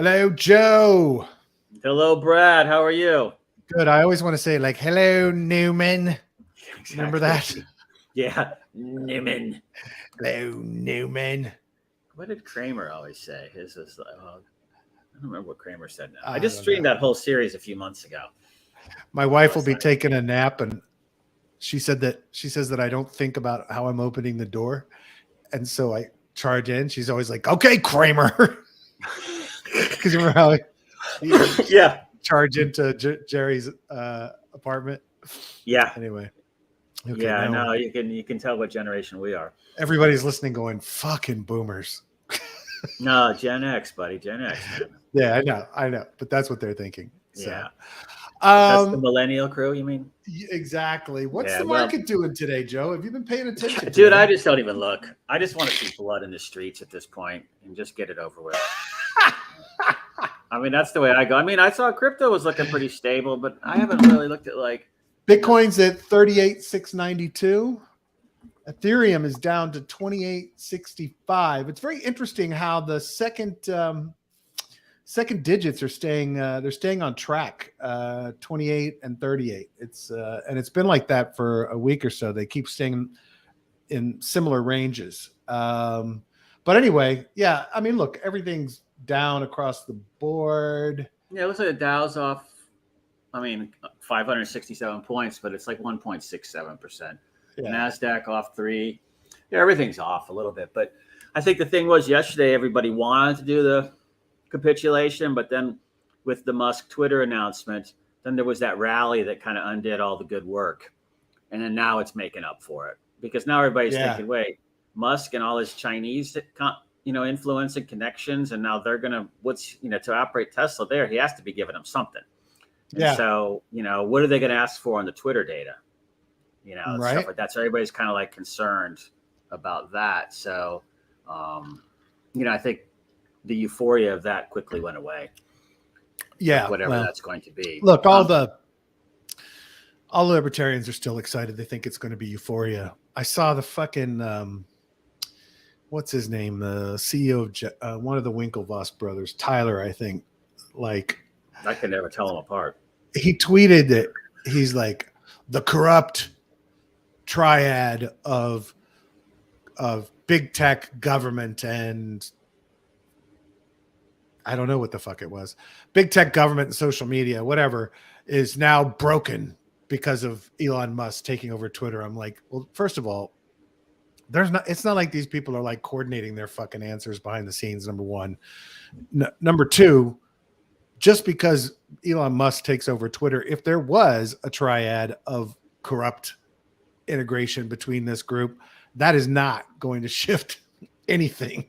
Hello, Joe. Hello, Brad. How are you? Good. I always want to say like, hello, Newman. Exactly. Remember that? Yeah, Newman. Hello, Newman. What did Kramer always say? His is like, I don't remember what Kramer said now. I just streamed that whole series a few months ago. My wife will be taking a nap, and she says that I don't think about how I'm opening the door, and so I charge in. She's always like, "Okay, Kramer," because remember how yeah, charge into Jerry's apartment. Yeah. Anyway. Okay, yeah, I know. You can tell what generation we are. Everybody's listening, going, "Fucking boomers." No, Gen X, buddy, Gen X. Man. Yeah, I know, but that's what they're thinking. So. Yeah. That's the millennial crew, you mean? Exactly. What's the market doing today, Joe? Have you been paying attention? Dude, I just don't even look. I just want to see blood in the streets at this point and just get it over with. I mean, that's the way I go. I mean, I saw crypto was looking pretty stable, but I haven't really looked at like Bitcoin's at 38,692. Ethereum is down to 2865. It's very interesting how the second digits are staying. They're staying on track. 28 and 38. And it's been like that for a week or so. They keep staying in similar ranges. But anyway, yeah. I mean, look, everything's down across the board. Yeah, it looks like the Dow's off. I mean, 567 points, but it's like 1.67%. Yeah. NASDAQ off 3. Yeah, everything's off a little bit. But I think the thing was yesterday, everybody wanted to do the capitulation, but then with the Musk Twitter announcement, then there was that rally that kind of undid all the good work. And then now it's making up for it because now everybody's thinking, wait, Musk and all his Chinese, influence and connections. And now they're going to, to operate Tesla there, he has to be giving them something. And so, what are they going to ask for on the Twitter data? Stuff like that. So everybody's kind of like concerned about that. So, I think the euphoria of that quickly went away. Yeah. Whatever that's going to be. Look, all the libertarians are still excited. They think it's going to be euphoria. I saw the fucking, what's his name? The CEO of one of the Winklevoss brothers, Tyler, I think. Like, I can never tell them apart. He tweeted that he's like the corrupt triad of big tech, government, and I don't know what the fuck it was. Big tech, government, and social media, whatever, is now broken because of Elon Musk taking over Twitter. I'm like, well, first of all, it's not like these people are like coordinating their fucking answers behind the scenes. Number one. Number two, just because Elon Musk takes over Twitter, if there was a triad of corrupt integration between this group, that is not going to shift anything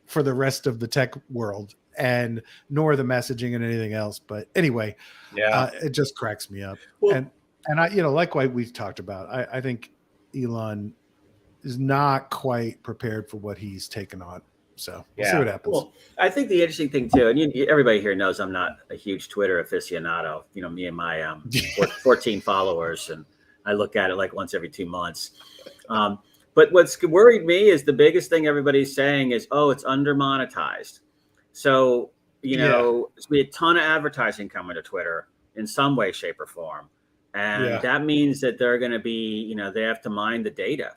for the rest of the tech world, and nor the messaging and anything else. But anyway, it just cracks me up. Well, and I, like what we've talked about, I think Elon is not quite prepared for what he's taken on. So we'll see what happens. Well, I think the interesting thing too, and everybody here knows I'm not a huge Twitter aficionado. Me and my 14 followers, and I look at it like once every 2 months. But what's worried me is the biggest thing everybody's saying is, it's under monetized. So, there's be a ton of advertising coming to Twitter in some way, shape, or form. And that means that they're going to be, they have to mine the data.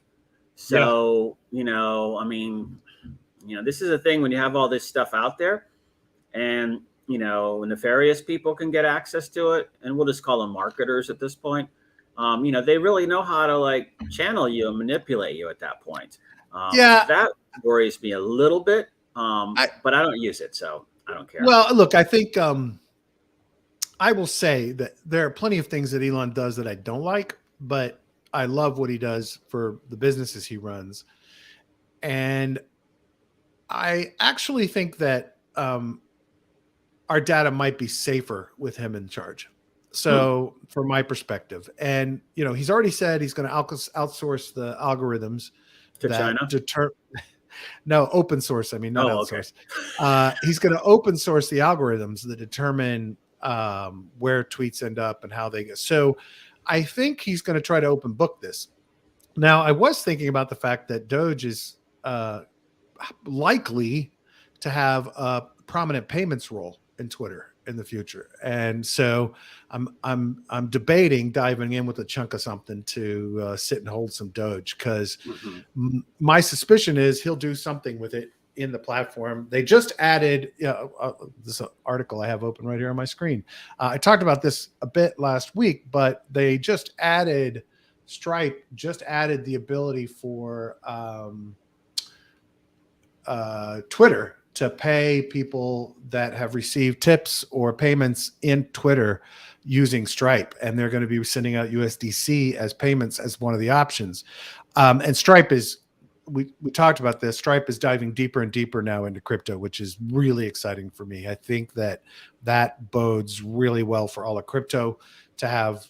So, I mean, this is a thing when you have all this stuff out there and, nefarious people can get access to it. And we'll just call them marketers at this point. They really know how to like channel you and manipulate you at that point. That worries me a little bit, but I don't use it, so I don't care. Well, look, I think I will say that there are plenty of things that Elon does that I don't like, but I love what he does for the businesses he runs. And I actually think that our data might be safer with him in charge. So from my perspective, and he's already said he's going to outsource the algorithms to China. No, open source. I mean, not outsource. Okay. He's going to open source the algorithms that determine where tweets end up and how they go. So I think he's going to try to open book this. Now, I was thinking about the fact that Doge is likely to have a prominent payments role in Twitter in the future. And so I'm debating diving in with a chunk of something to sit and hold some Doge, because my suspicion is he'll do something with it in the platform. They just added this article I have open right here on my screen. I talked about this a bit last week, but they just added Stripe just added the ability for Twitter to pay people that have received tips or payments in Twitter using Stripe. And they're going to be sending out USDC as payments as one of the options. And Stripe is, we talked about this, Stripe is diving deeper and deeper now into crypto, which is really exciting for me. I think that bodes really well for all of crypto to have,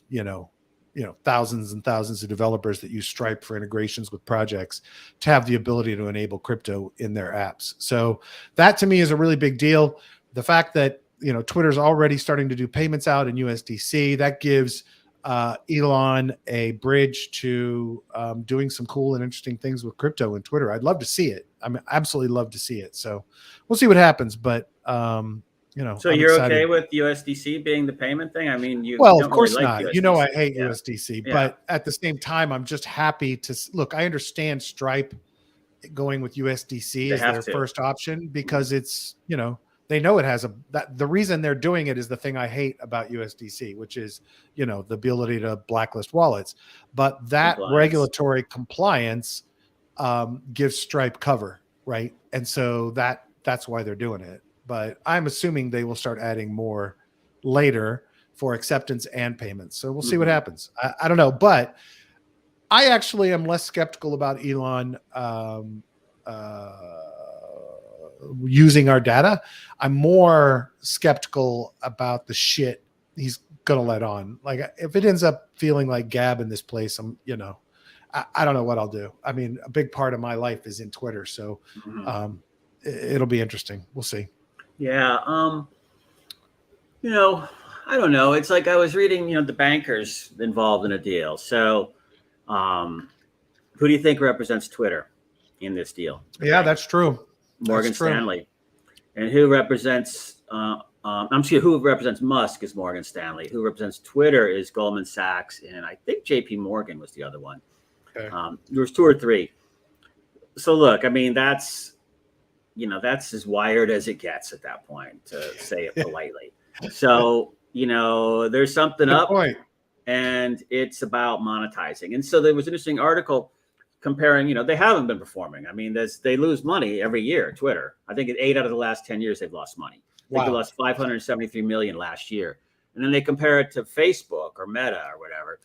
thousands and thousands of developers that use Stripe for integrations with projects to have the ability to enable crypto in their apps. So that to me is a really big deal. The fact that, Twitter's already starting to do payments out in USDC, that gives Elon a bridge to doing some cool and interesting things with crypto and Twitter. I'd love to see it. I mean, absolutely love to see it. So we'll see what happens, but so I'm you're excited. Okay with USDC being the payment thing? I mean, of course really not. USDC. I hate USDC, but at the same time, I'm just happy to look. I understand Stripe going with USDC as their first option because it's they know it has the reason they're doing it is the thing I hate about USDC, which is the ability to blacklist wallets, but that regulatory compliance gives Stripe cover, right? And so that's why they're doing it. But I'm assuming they will start adding more later for acceptance and payments. So we'll see what happens. I don't know, but I actually am less skeptical about Elon using our data. I'm more skeptical about the shit he's going to let on. Like if it ends up feeling like Gab in this place, I don't know what I'll do. I mean, a big part of my life is in Twitter. So it'll be interesting. We'll see. Yeah. I don't know. It's like I was reading, the bankers involved in a deal. So who do you think represents Twitter in this deal? Yeah, that's true. Morgan Stanley. And who represents, who represents Musk is Morgan Stanley. Who represents Twitter is Goldman Sachs. And I think JP Morgan was the other one. Okay. There was two or three. So look, I mean, that's as wired as it gets at that point, to say it politely. So, there's something up and it's about monetizing. And so there was an interesting article comparing, they haven't been performing. I mean, they lose money every year, Twitter. I think in 8 out of the last 10 years, they've lost money. I think they lost $573 million last year. And then they compare it to Facebook or Meta or whatever.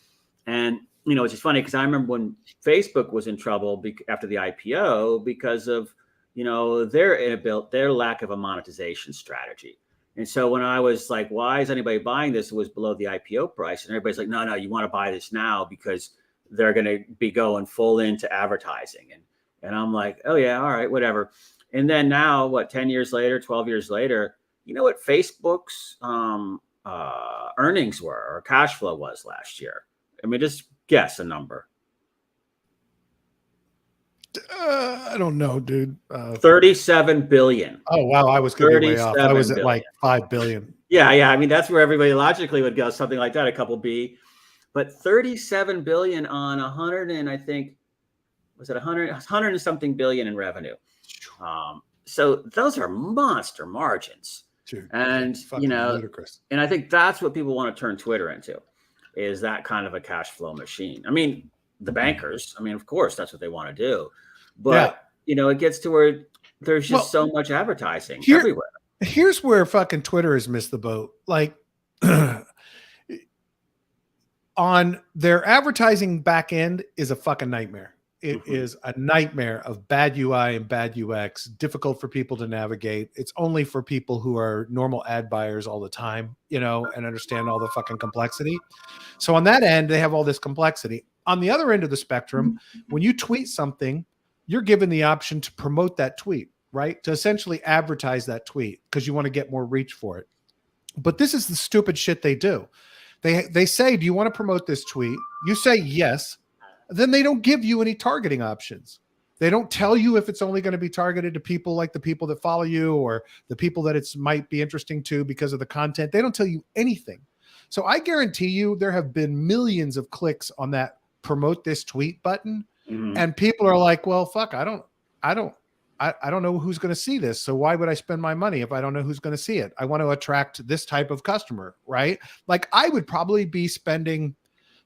And, it's just funny because I remember when Facebook was in trouble after the IPO because of, their lack of a monetization strategy. And so when I was like, why is anybody buying this? It was below the IPO price. And everybody's like, no, you want to buy this now because they're going to be going full into advertising. And I'm like, oh yeah, all right, whatever. And then now 10 years later, 12 years later, you know what Facebook's earnings were or cash flow was last year? I mean, just guess a number. I don't know, dude. 37 billion. Oh, wow. I was going to be way off. I was at like 5 billion. Yeah. I mean, that's where everybody logically would go, something like that, a couple B. But 37 billion on 100 and I think, was it 100 and something billion in revenue. So those are monster margins. Dude, and, ludicrous. And I think that's what people want to turn Twitter into, is that kind of a cash flow machine. I mean, the bankers, of course, that's what they want to do. But, it gets to where there's just so much advertising everywhere. Here's where fucking Twitter has missed the boat. Like on their advertising back end is a fucking nightmare. It is a nightmare of bad UI and bad UX, difficult for people to navigate. It's only for people who are normal ad buyers all the time, and understand all the fucking complexity. So on that end, they have all this complexity. On the other end of the spectrum, when you tweet something, you're given the option to promote that tweet, right? To essentially advertise that tweet because you want to get more reach for it. But this is the stupid shit they do. They say, do you want to promote this tweet? You say yes. Then they don't give you any targeting options. They don't tell you if it's only going to be targeted to people like the people that follow you or the people that it's might be interesting to because of the content. They don't tell you anything. So I guarantee you there have been millions of clicks on that promote this tweet button. And people are like, well, fuck, I don't know who's going to see this. So why would I spend my money if I don't know who's going to see it? I want to attract this type of customer, right? Like I would probably be spending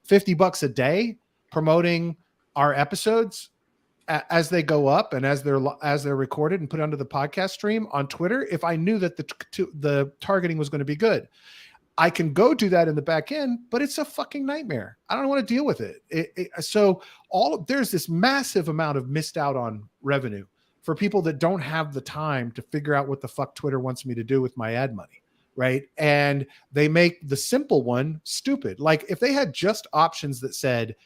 $50 a day promoting our episodes as they go up and as they're recorded and put onto the podcast stream on Twitter if I knew that the targeting was going to be good. I can go do that in the back end, but it's a fucking nightmare. I don't want to deal with it. So there's this massive amount of missed out on revenue for people that don't have the time to figure out what the fuck Twitter wants me to do with my ad money, right? And they make the simple one stupid. Like if they had just options that said,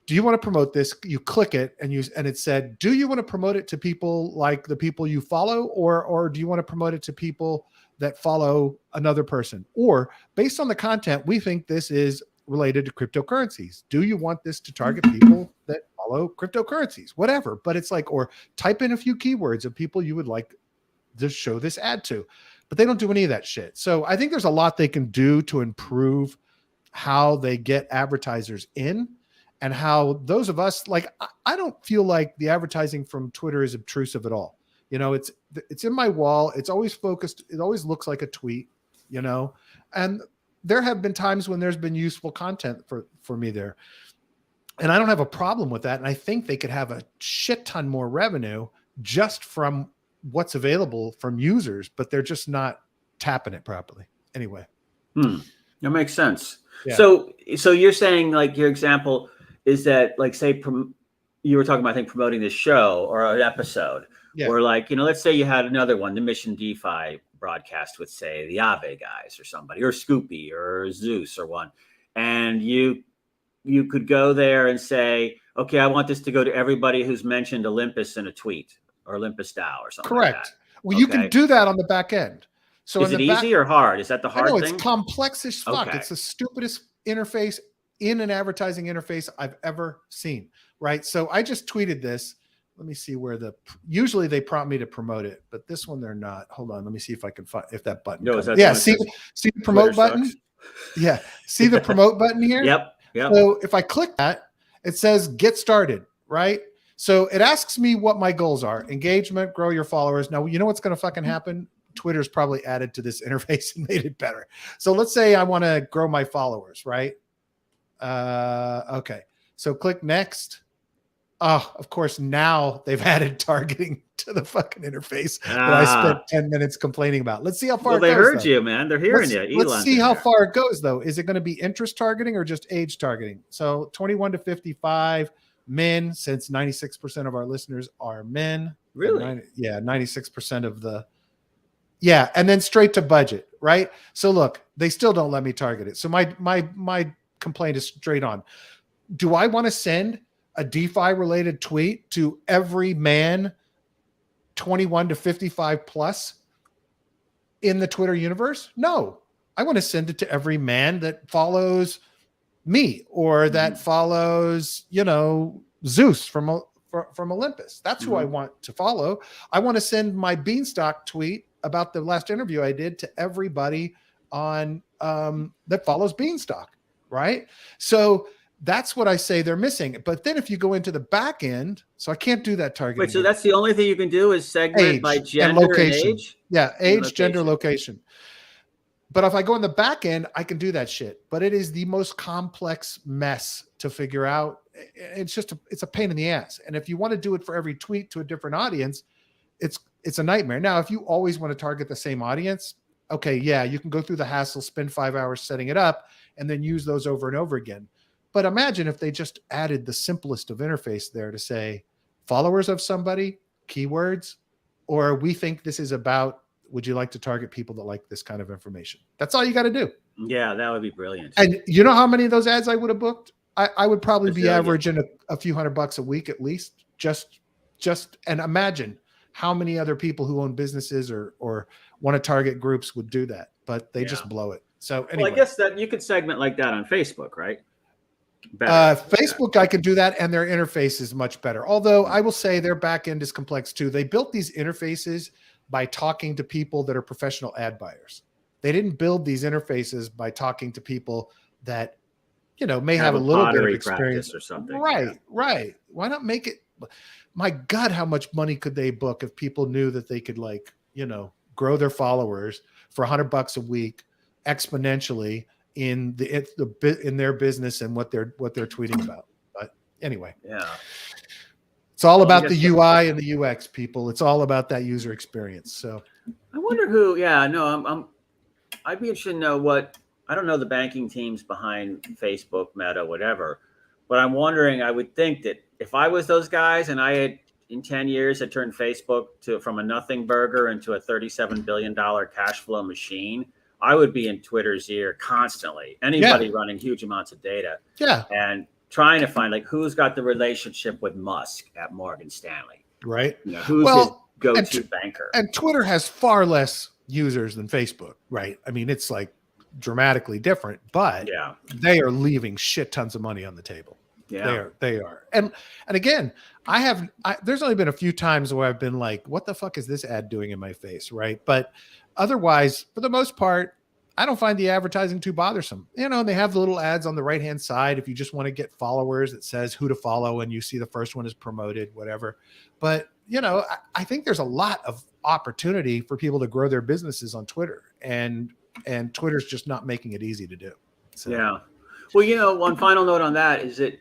do you want to promote this? You click it and it said, do you want to promote it to people like the people you follow, or do you want to promote it to people that follow another person? Or based on the content, we think this is related to cryptocurrencies. Do you want this to target people that follow cryptocurrencies? Whatever. But it's like, or type in a few keywords of people you would like to show this ad to. But they don't do any of that shit. So I think there's a lot they can do to improve how they get advertisers in. And how those of us, like, I don't feel like the advertising from Twitter is obtrusive at all. You know, it's in my wall. It's always focused. It always looks like a tweet, you know, and there have been times when there's been useful content for me there. And I don't have a problem with that. And I think they could have a shit ton more revenue just from what's available from users, but they're just not tapping it properly. Anyway. That makes sense. Yeah. So you're saying, like, your example is that, like, say you were talking about, I think, promoting this show or an episode, or like, you know, let's say you had another one, the Mission DeFi broadcast with, say, the Aave guys or somebody, or Scoopy or Zeus or one, and you could go there and say, okay, I want this to go to everybody who's mentioned Olympus in a tweet, or Olympus DAO or something. Correct. Like that. Well, you can do that on the back end. So is it easy or hard? Is that the hard thing? It's complex as fuck. Okay. It's the stupidest interface in an advertising interface I've ever seen. Right. So I just tweeted this. Let me see where usually they prompt me to promote it, but this one they're not. Hold on. Let me see if I can find if that button. No, is that see the promote button? Yeah. See the promote button here? Yep. So if I click that, it says get started, right? So it asks me what my goals are. Engagement, grow your followers. Now, you know what's going to fucking happen? Twitter's probably added to this interface and made it better. So let's say I want to grow my followers, right? Okay. So click next. Oh, of course, now they've added targeting to the fucking interface that I spent 10 minutes complaining about. Let's see how far it goes. They heard you, man. They're hearing you. Let's see how far it goes, though. Is it going to be interest targeting or just age targeting? So 21 to 55 men, since 96% of our listeners are men. Really? 96% of the... Yeah, and then straight to budget, right? So look, they still don't let me target it. So my complaint is straight on. Do I want to send a DeFi related tweet to every man 21 to 55 plus in the Twitter universe? No, I want to send it to every man that follows me or that follows, you know, Zeus from Olympus. That's who I want to follow. I want to send my Beanstalk tweet about the last interview I did to everybody on that follows Beanstalk, right? So that's what I say they're missing. But then if you go into the back end, so I can't do that targeting. Wait, so that's the only thing you can do is segment by gender and location. Age? Yeah, age, gender, location. But if I go in the back end, I can do that shit. But it is the most complex mess to figure out. It's a pain in the ass. And if you want to do it for every tweet to a different audience, it's a nightmare. Now, if you always want to target the same audience, okay, yeah, you can go through the hassle, spend 5 hours setting it up, and then use those over and over again. But imagine if they just added the simplest of interface there to say followers of somebody, keywords, or we think this is about, would you like to target people that like this kind of information? That's all you got to do. Yeah, that would be brilliant. And you know how many of those ads I would have booked? I would probably be averaging a few $100 a week at least. And imagine how many other people who own businesses or want to target groups would do that, but they just blow it. So anyway. Well, I guess that you could segment like that on Facebook, right? Better. Facebook, I can do that, and their interface is much better. Although I will say their back end is complex too. They built these interfaces by talking to people that are professional ad buyers. They didn't build these interfaces by talking to people that, may have a little bit of experience or something. Right, right. Why not make it? My God, how much money could they book if people knew that they could, grow their followers for $100 a week exponentially in their business and what they're tweeting about. But anyway, yeah, it's all about the UI and the UX, people. It's all about that user experience. So I wonder who. Yeah, no, I'd be interested to know what. I don't know the banking teams behind Facebook, Meta, whatever, but I'm wondering. I would think that if I was those guys and I had in 10 years had turned Facebook from a nothing burger into a $37 billion cash flow machine, I would be in Twitter's ear constantly. Anybody running huge amounts of data, and trying to find who's got the relationship with Musk at Morgan Stanley, right? Who's his go-to banker. And Twitter has far less users than Facebook, right? I mean, it's dramatically different, but they are leaving shit tons of money on the table. Yeah, they are. And again, there's only been a few times where I've been like, what the fuck is this ad doing in my face? Right. But otherwise, for the most part, I don't find the advertising too bothersome. They have the little ads on the right-hand side. If you just want to get followers, it says who to follow, and you see the first one is promoted, whatever. But, I think there's a lot of opportunity for people to grow their businesses on Twitter, and Twitter's just not making it easy to do. So. Yeah. Well, one final note on that is that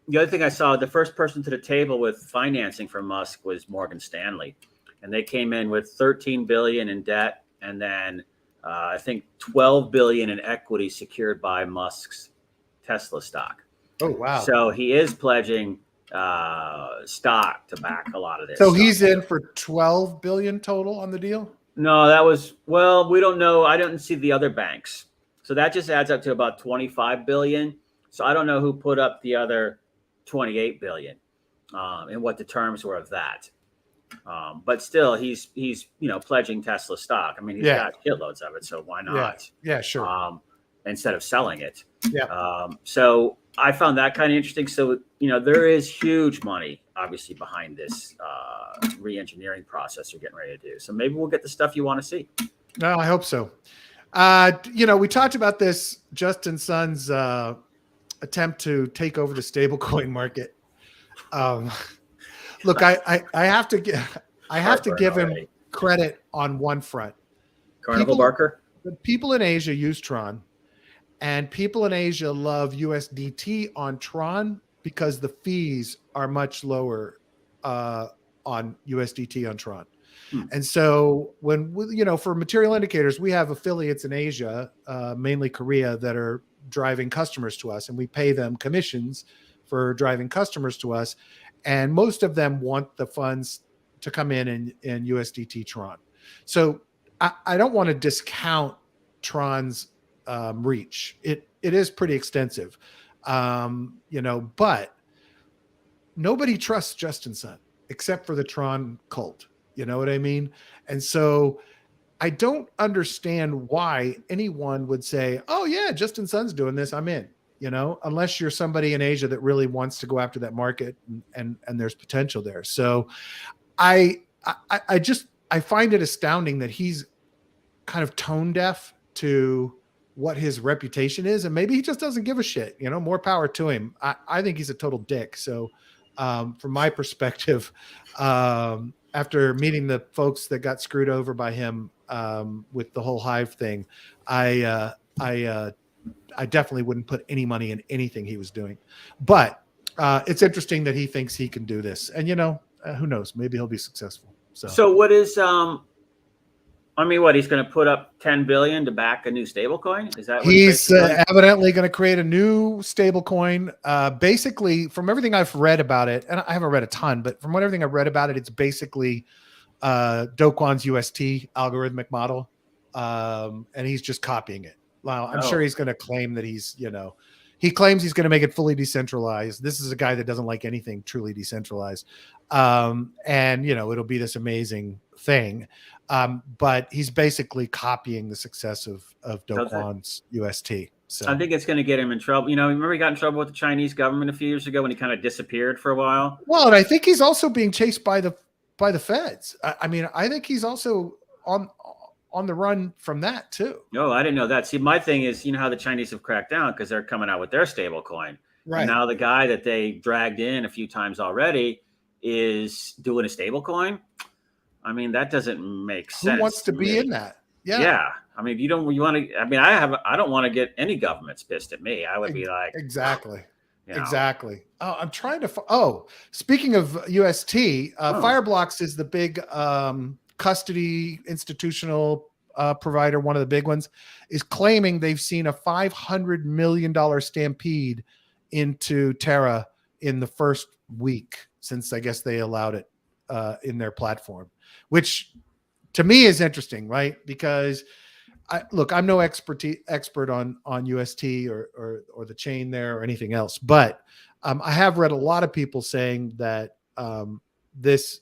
the other thing I saw, the first person to the table with financing for Musk was Morgan Stanley, and they came in with $13 billion in debt, and then I think $12 billion in equity secured by Musk's Tesla stock. Oh wow! So he is pledging stock to back a lot of this. So he's in for $12 billion total on the deal. No, we don't know. I didn't see the other banks. So that just adds up to about $25 billion. So I don't know who put up the other $28 billion and what the terms were of that. But still, he's pledging Tesla stock. I mean, he's got shitloads of it, so why not? Yeah, sure. Instead of selling it. Yeah. So I found that kind of interesting. So there is huge money, obviously, behind this re-engineering process you're getting ready to do. So maybe we'll get the stuff you want to see. No, I hope so. We talked about this Justin Sun's attempt to take over the stablecoin market. Look, I have to give him credit on one front. Carnival Barker. People in Asia use Tron, and people in Asia love USDT on Tron because the fees are much lower on USDT on Tron. And so for material indicators, we have affiliates in Asia, mainly Korea, that are driving customers to us, and we pay them commissions for driving customers to us. And most of them want the funds to come in USDT Tron. So I don't want to discount Tron's reach. It is pretty extensive, but nobody trusts Justin Sun except for the Tron cult. You know what I mean? And so I don't understand why anyone would say, oh yeah, Justin Sun's doing this, I'm in, unless you're somebody in Asia that really wants to go after that market and there's potential there. So I find it astounding that he's kind of tone deaf to what his reputation is. And maybe he just doesn't give a shit, more power to him. I think he's a total dick. So from my perspective, after meeting the folks that got screwed over by him with the whole Hive thing, I definitely wouldn't put any money in anything he was doing. But it's interesting that he thinks he can do this, and who knows? Maybe he'll be successful. So what is he's going to put up $10 billion to back a new stablecoin? Is that what he's evidently going to create a new stablecoin? Basically, from everything I've read about it, and I haven't read a ton, but from everything I've read about it, it's basically Do Kwon's UST algorithmic model, and he's just copying it. Well, I'm sure he's going to claim that he claims he's going to make it fully decentralized. This is a guy that doesn't like anything truly decentralized, and it'll be this amazing thing. But he's basically copying the success of Do Kwon's UST. So I think it's going to get him in trouble. You know, remember he got in trouble with the Chinese government a few years ago when he kind of disappeared for a while. well, and I think he's also being chased by the feds. I mean, I think he's also on the run from that too. No, I didn't know that. See, my thing is, you know how the Chinese have cracked down because they're coming out with their stable coin. Right. And now the guy that they dragged in a few times already is doing a stable coin. I mean, that doesn't make sense. Who wants to be in that? Yeah. Yeah. I mean, you want to, I mean, I don't want to get any governments pissed at me. I would be like, exactly. You know. Exactly. Oh, I'm trying to, speaking of UST, Fireblocks is the big, custody institutional provider, one of the big ones, is claiming they've seen a $500 million stampede into Terra in the first week since I guess they allowed it in their platform, which to me is interesting, right? Because I'm no expert on UST or the chain there or anything else, but I have read a lot of people saying that there's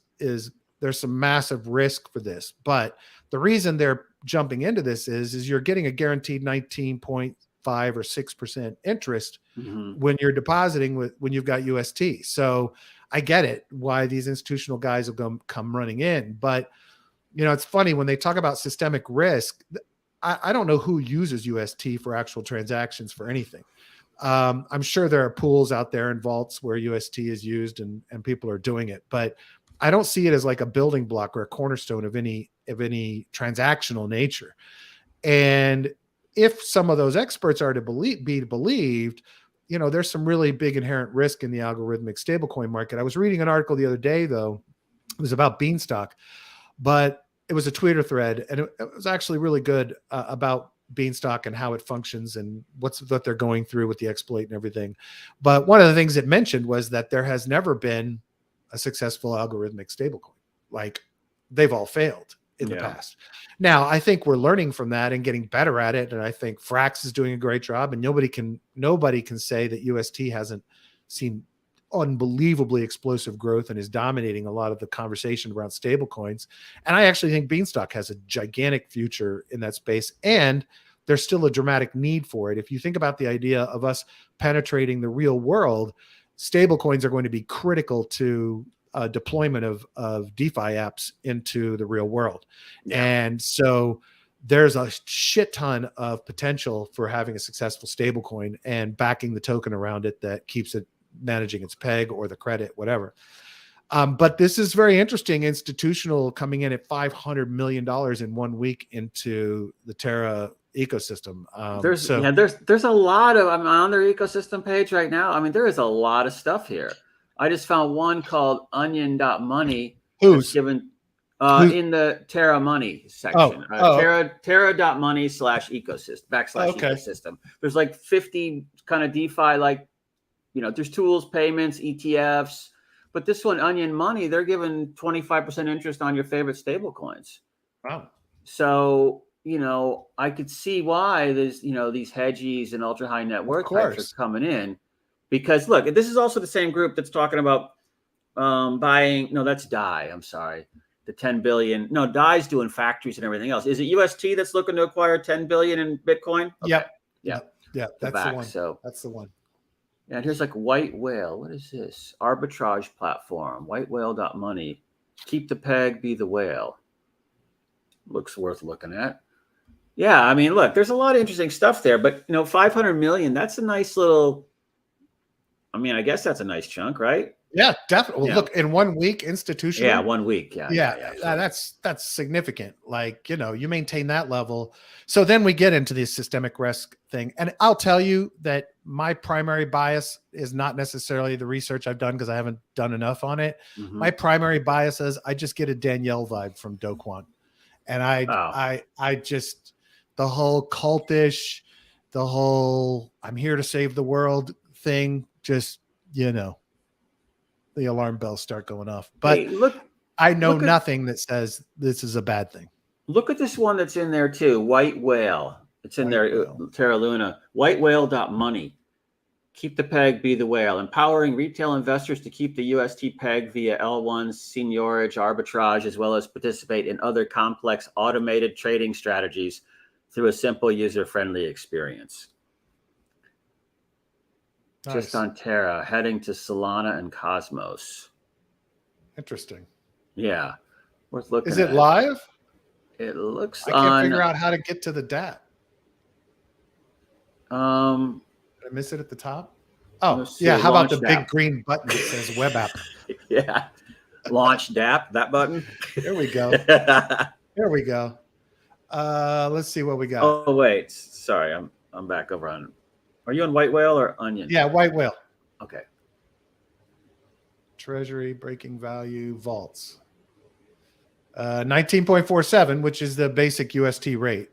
some massive risk for this, but the reason they're jumping into this is you're getting a guaranteed 19.5 or 6% interest when you're depositing when you've got UST. So I get it why these institutional guys will come running in, but you know, it's funny when they talk about systemic risk. I don't know who uses UST for actual transactions for anything. I'm sure there are pools out there and vaults where UST is used and people are doing it, but I don't see it as like a building block or a cornerstone of any transactional nature. And if some of those experts are to be believed, you know, there's some really big inherent risk in the algorithmic stablecoin market. I was reading an article the other day, though. It was about Beanstalk, but it was a Twitter thread, and it was actually really good about Beanstalk and how it functions and what they're going through with the exploit and everything. But one of the things it mentioned was that there has never been a successful algorithmic stablecoin. Like, they've all failed in the past. Now, I think we're learning from that and getting better at it. And I think Frax is doing a great job, and nobody can say that UST hasn't seen unbelievably explosive growth and is dominating a lot of the conversation around stablecoins. And I actually think Beanstalk has a gigantic future in that space, and there's still a dramatic need for it. If you think about the idea of us penetrating the real world, stablecoins are going to be critical to deployment of DeFi apps into the real world. Yeah. And so there's a shit ton of potential for having a successful stablecoin and backing the token around it that keeps it managing its peg or the credit, whatever. But this is very interesting. Institutional coming in at $500 million in 1 week into the Terra ecosystem. There's a lot of, I'm on their ecosystem page right now. I mean, there is a lot of stuff here. I just found one called onion.money. Who's given in the Terra money section. Terra.money /ecosystem /ecosystem. There's like 50 kind of DeFi, like, you know, there's tools, payments, ETFs, but this one, Onion Money, they're giving 25% interest on your favorite stable coins. Wow. So, you know, I could see why there's, you know, these hedgies and ultra high net worth types are coming in, because look, this is also the same group that's talking about buying. No, that's DAI. I'm sorry. The 10 billion. No, DAI's doing factories and everything else. Is it UST that's looking to acquire 10 billion in Bitcoin? Okay. Yeah. That's the one. So that's the one. Yeah, here's like WhiteWhale. What is this? Arbitrage platform. WhiteWhale.money. Keep the peg, be the whale. Looks worth looking at. Yeah, I mean, look, there's a lot of interesting stuff there, but you know, 500 million, that's a nice little, I mean, I guess that's a nice chunk, right? Yeah, definitely. Well, look, in 1 week, institutional. Yeah, 1 week. Yeah. That's significant. Like, you know, you maintain that level. So then we get into the systemic risk thing. And I'll tell you that my primary bias is not necessarily the research I've done, because I haven't done enough on it. Mm-hmm. My primary bias is I just get a Danielle vibe from Do Kwon. And I just, the whole cultish, the whole I'm here to save the world thing, just, you know, the alarm bells start going off. But hey, I know nothing that says this is a bad thing. Look at this one that's in there too. WhiteWhale. It's in there. Terra Luna. WhiteWhale.money. Keep the peg, be the whale. Empowering retail investors to keep the UST peg via L1 seigniorage arbitrage, as well as participate in other complex automated trading strategies through a simple user-friendly experience. just Nice. on Terra, heading to Solana and Cosmos. Interesting. Yeah, worth looking Is it at. live? It looks I can't on. figure out how to get to the DApp. Did I miss it at the top? Oh, Let's yeah. see, How about the launch big app. green button that says web app? Yeah, launch DApp, that button. There we go. There we go. Let's see what we got. Oh wait, sorry, I'm back over on. Are you on WhiteWhale or Onion? Yeah, WhiteWhale. Okay. Treasury, breaking value, vaults. 19.47, which is the basic UST rate.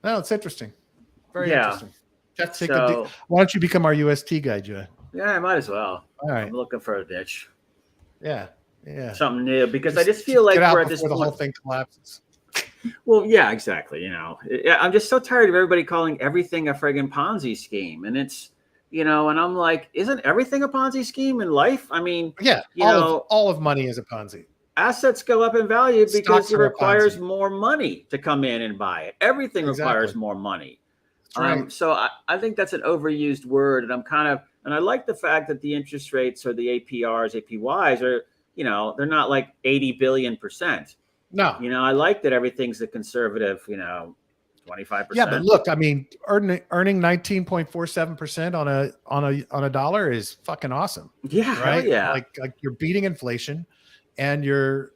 No, it's interesting. Very interesting. Let's take why don't you become our UST guy, Joe? Yeah, I might as well. All right. I'm looking for a niche. Yeah. Yeah. Something new, because I just feel like we're at this point. The whole thing collapses. Well, yeah, exactly. I'm just so tired of everybody calling everything a friggin' Ponzi scheme. And it's, and I'm like, isn't everything a Ponzi scheme in life? I mean, yeah, all of money is a Ponzi. Assets go up in value because it requires more money to come in and buy it. Everything requires more money. That's right. So I think that's an overused word. And and I like the fact that the interest rates or the APRs, APYs are, they're not like 80 billion%. No. I like that everything's a conservative, 25%. Yeah, but look, I mean, earning 19.47% on a dollar is fucking awesome. Yeah, right. Yeah. Like you're beating inflation, and you're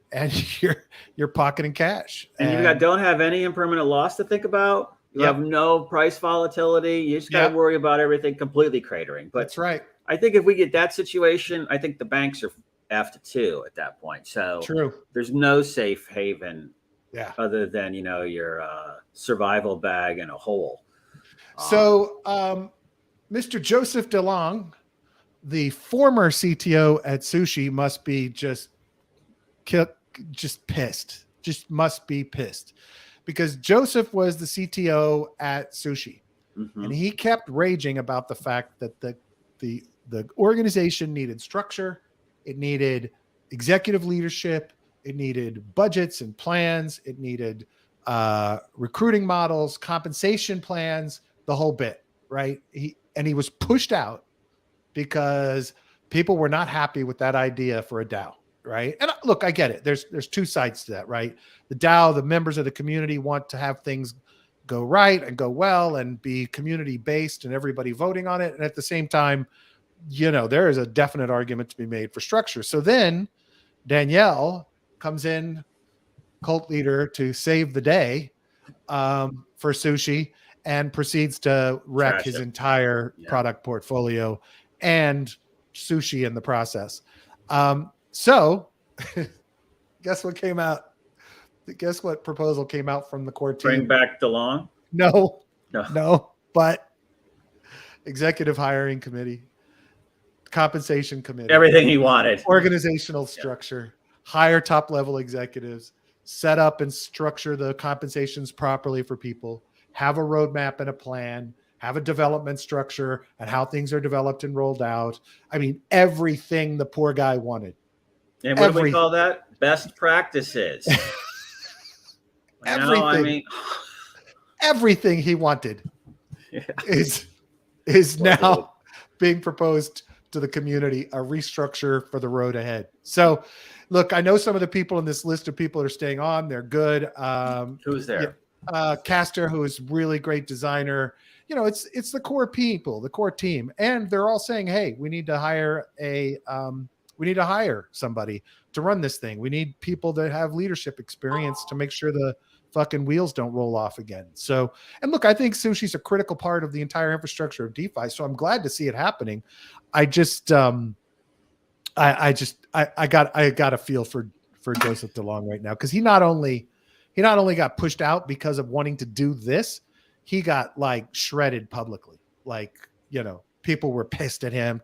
pocketing cash. And don't have any impermanent loss to think about. You have no price volatility. You just got to worry about everything completely cratering. But that's right. I think if we get that situation, I think the banks are F to at that point. So true. There's no safe haven. Yeah. Other than your survival bag in a hole. So, Mr. Joseph DeLong, the former CTO at Sushi, must be just pissed. Just must be pissed, because Joseph was the CTO at Sushi, and he kept raging about the fact that the organization needed structure, it needed executive leadership, it needed budgets and plans, it needed recruiting models, compensation plans, the whole bit, right? He was pushed out because people were not happy with that idea for a DAO, right? And look, I get it. There's two sides to that, right? The DAO, the members of the community want to have things go right and go well and be community based and everybody voting on it. And at the same time, there is a definite argument to be made for structure. So then Danielle comes in, cult leader, to save the day for Sushi, and proceeds to wreck his entire product portfolio and Sushi in the process. So guess what came out? Guess what proposal came out from the core team? Bring back DeLong? No, but executive hiring committee, compensation committee, everything he wanted, organizational structure, hire top level executives, set up and structure the compensations properly for people, have a roadmap and a plan, have a development structure and how things are developed and rolled out. I mean, everything the poor guy wanted. And what do we call that? Best practices. Everything he wanted is now being proposed to the community, a restructure for the road ahead. So look, I know some of the people in this list of people that are staying on, they're good. Who's there? Caster, who is really great designer. It's the core people, the core team. And they're all saying, hey, we need to hire somebody to run this thing. We need people that have leadership experience to make sure the fucking wheels don't roll off again. So, and look, I think Sushi's a critical part of the entire infrastructure of DeFi. So I'm glad to see it happening. I just, I got a feel for Joseph DeLong right now, because he not only got pushed out because of wanting to do this, he got like shredded publicly. Like, people were pissed at him,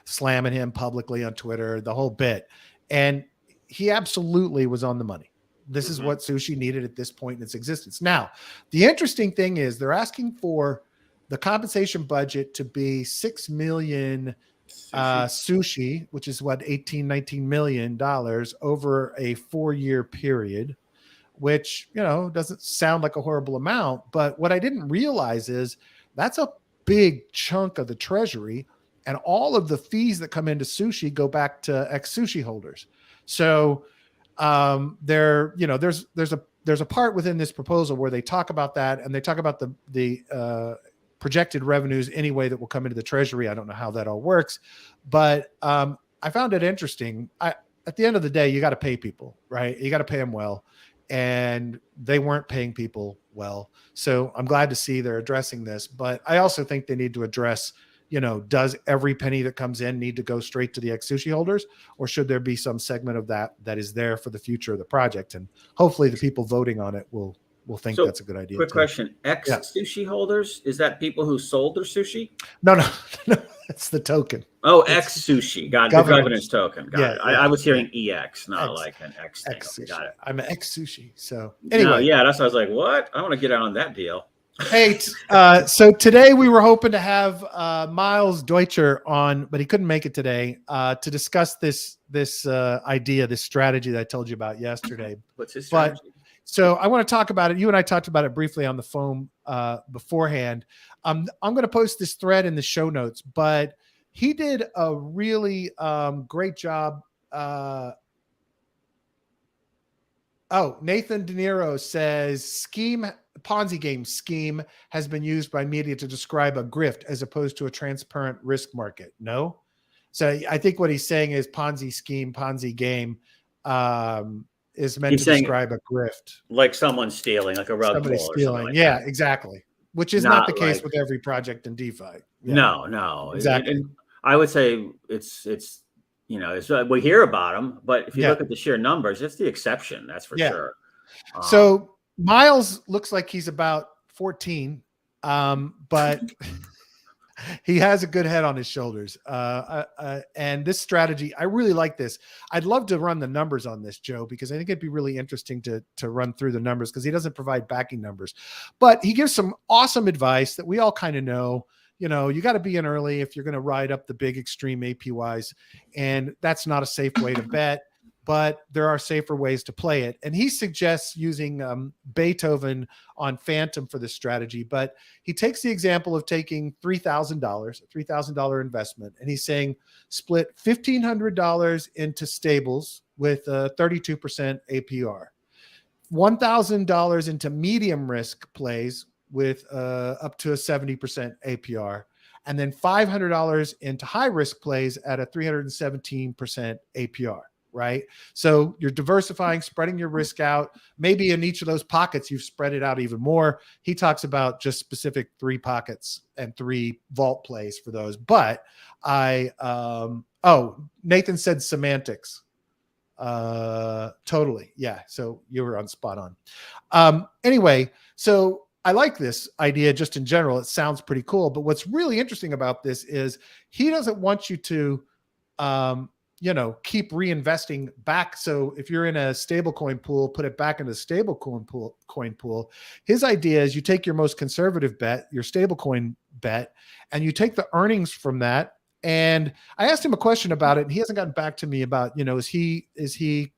slamming him publicly on Twitter, the whole bit. And he absolutely was on the money. This is what Sushi needed at this point in its existence. Now, the interesting thing is they're asking for the compensation budget to be 6 million Sushi, which is what, $18-19 million over a 4-year period, which, doesn't sound like a horrible amount. But what I didn't realize is That's a big chunk of the treasury, and all of the fees that come into Sushi go back to ex-Sushi holders. So there's a part within this proposal where they talk about that, and they talk about the projected revenues anyway that will come into the treasury. I don't know how that all works, but I found it interesting. At the end of the day, you got to pay people, right? You got to pay them well, and they weren't paying people well. So I'm glad to see they're addressing this, but I also think they need to address, does every penny that comes in need to go straight to the ex-Sushi holders, or should there be some segment of that is there for the future of the project? And hopefully the people voting on it will think that's a good idea. Quick question. Ex-Sushi holders, is that people who sold their sushi? No, that's the token. Oh, ex-Sushi. Got it. The governance token. Got it. I was hearing EX, not like an X thing. Ex-Sushi. Got it. I'm an ex-Sushi. So anyway. No, that's why I was like, what? I want to get on that deal. Hey, so today we were hoping to have Miles Deutscher on, but he couldn't make it today to discuss this idea, this strategy that I told you about yesterday. What's his strategy? So I want to talk about it. You and I talked about it briefly on the phone beforehand. I'm going to post this thread in the show notes, but he did a really great job. Nathan De Niro says Ponzi game scheme has been used by media to describe a grift as opposed to a transparent risk market. No. So I think what he's saying is Ponzi scheme, Ponzi game is meant to describe a grift. Like someone stealing, like a rug Somebody pull stealing. Like yeah, that. Exactly. Which is not the case with every project in DeFi. Yeah. No. Exactly. And I would say it's we hear about them, but if you look at the sheer numbers, it's the exception. That's for sure. So Miles looks like he's about 14, but he has a good head on his shoulders. And this strategy, I really like this. I'd love to run the numbers on this, Joe, because I think it'd be really interesting to run through the numbers, because he doesn't provide backing numbers, but he gives some awesome advice that we all kind of know. You got to be in early if you're going to ride up the big extreme APYs, and that's not a safe way to bet, but there are safer ways to play it. And he suggests using Beethoven on Fantom for this strategy, but he takes the example of taking $3,000, a $3,000 investment, and he's saying split $1,500 into stables with a 32% APR, $1,000 into medium risk plays with up to a 70% APR, and then $500 into high risk plays at a 317% APR, right? So you're diversifying, spreading your risk out. Maybe in each of those pockets, you've spread it out even more. He talks about just specific 3 pockets and 3 vault plays for those. But Nathan said semantics. Totally. Yeah. So you were on spot on. Anyway, so I like this idea just in general. It sounds pretty cool. But what's really interesting about this is he doesn't want you to, keep reinvesting back. So if you're in a stablecoin pool, put it back into the stablecoin pool. His idea is you take your most conservative bet, your stablecoin bet, and you take the earnings from that. And I asked him a question about it, and he hasn't gotten back to me about, is he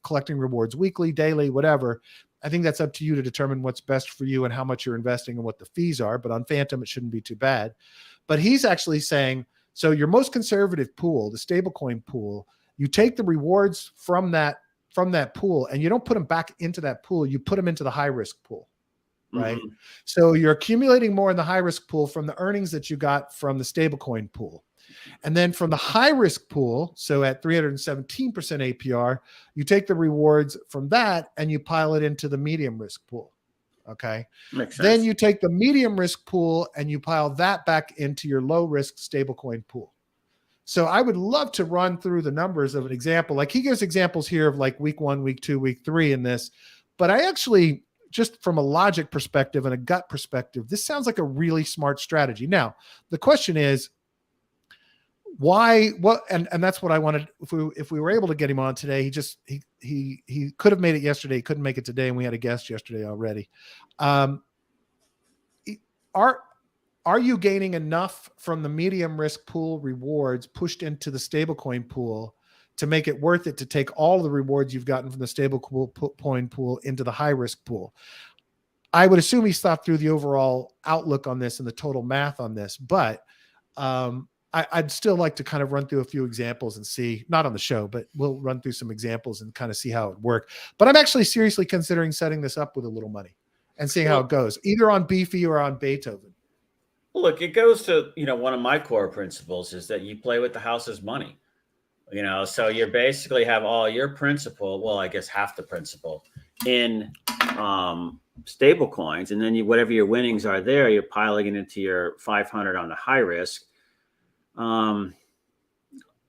collecting rewards weekly, daily, whatever. I think that's up to you to determine what's best for you and how much you're investing and what the fees are. But on Fantom, it shouldn't be too bad. But he's actually saying, so your most conservative pool, the stablecoin pool, you take the rewards from that pool, and you don't put them back into that pool. You put them into the high risk pool, right? Mm-hmm. So you're accumulating more in the high risk pool from the earnings that you got from the stablecoin pool. And then from the high risk pool, so at 317% APR, you take the rewards from that and you pile it into the medium risk pool. Okay. Makes sense. Then you take the medium risk pool and you pile that back into your low risk stablecoin pool. So I would love to run through the numbers of an example. Like he gives examples here of like week 1, week 2, week 3 in this, but I actually, just from a logic perspective and a gut perspective, this sounds like a really smart strategy. Now, the question is, why? What? And that's what I wanted. If we were able to get him on today, he could have made it yesterday. He couldn't make it today, and we had a guest yesterday already. Are you gaining enough from the medium risk pool rewards pushed into the stablecoin pool to make it worth it to take all the rewards you've gotten from the stablecoin pool into the high risk pool? I would assume he's thought through the overall outlook on this and the total math on this, but I'd still like to kind of run through a few examples and see, not on the show, but we'll run through some examples and kind of see how it worked. But I'm actually seriously considering setting this up with a little money and seeing how it goes, either on Beefy or on Beethoven. Look, it goes to, one of my core principles is that you play with the house's money. So you basically have all your principal, well, I guess half the principal in stable coins, and then whatever your winnings are there, you're piling it into your 500 on the high risk.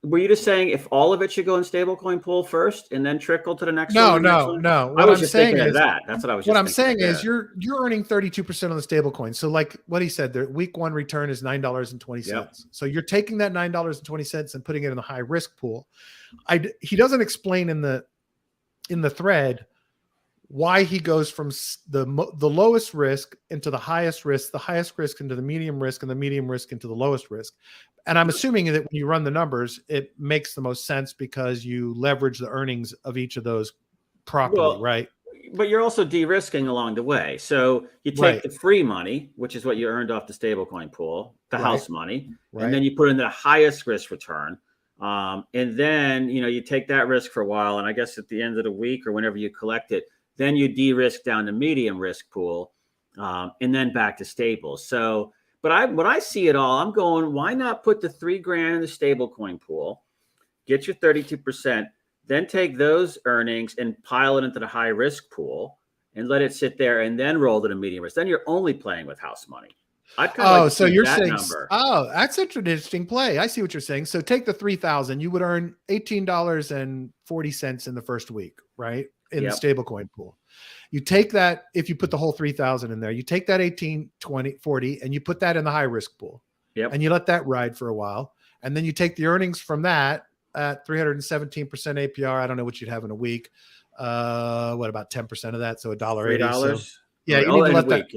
Were you just saying if all of it should go in stablecoin pool first and then trickle to the next one? No. I was just thinking of that. That's what I was. What I'm saying is you're earning 32% on the stablecoin. So like what he said, the week one return is $9.20. Yep. So you're taking that $9.20 and putting it in the high risk pool. He doesn't explain in the thread why he goes from the lowest risk into the highest risk into the medium risk, and the medium risk into the lowest risk. And I'm assuming that when you run the numbers, it makes the most sense because you leverage the earnings of each of those properly, right? But you're also de-risking along the way. So you take the free money, which is what you earned off the stablecoin pool, the house money, and then you put in the highest risk return. And then, you take that risk for a while. And I guess at the end of the week or whenever you collect it, then you de-risk down to medium risk pool, and then back to stable. So, but when I see it all, I'm going, why not put the $3,000 in the stablecoin pool, get your 32%, then take those earnings and pile it into the high risk pool and let it sit there, and then roll to the medium risk. Then you're only playing with house money. So you're saying, number. That's an interesting play. I see what you're saying. So take the 3,000, you would earn $18.40 in the first week, right? In the stablecoin pool. You take that, if you put the whole 3,000 in there, you take that 18, 20, 40, and you put that in the high risk pool. And you let that ride for a while. And then you take the earnings from that at 317% APR. I don't know what you'd have in a week. What about 10% of that? So $1.80. So, yeah, you need to let that.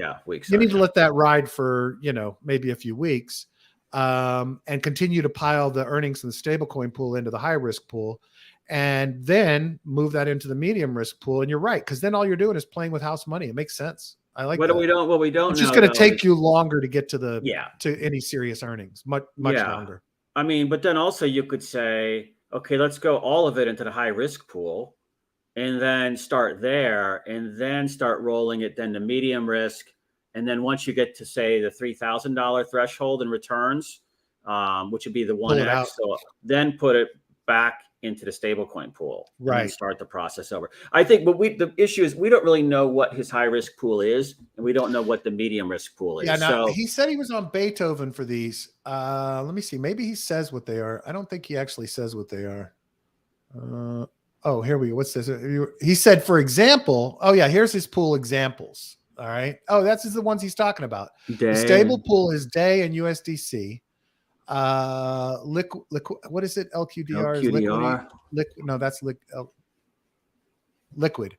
You need to let that ride for maybe a few weeks, and continue to pile the earnings in the stablecoin pool into the high risk pool, and then move that into the medium risk pool. And you're right, because then all you're doing is playing with house money. It makes sense. I like that. What we don't. It's just going to take you longer to get to to any serious earnings. Much longer. I mean, but then also you could say, okay, let's go all of it into the high risk pool, and then start there, and then start rolling it then to medium risk. And then once you get to, say, the $3,000 threshold in returns, which would be the 1x, so then put it back into the stablecoin pool, right? And start the process over. I think, but the issue is we don't really know what his high risk pool is, and we don't know what the medium risk pool is. Yeah, now, he said he was on Beethoven for these. Let me see. Maybe he says what they are. I don't think he actually says what they are. Oh, here we go. What's this? He said, for example, here's his pool examples. All right. Oh, that's the ones he's talking about. The stable pool is Day and USDC. What is it? LQDR is liquid. No, that's liquid.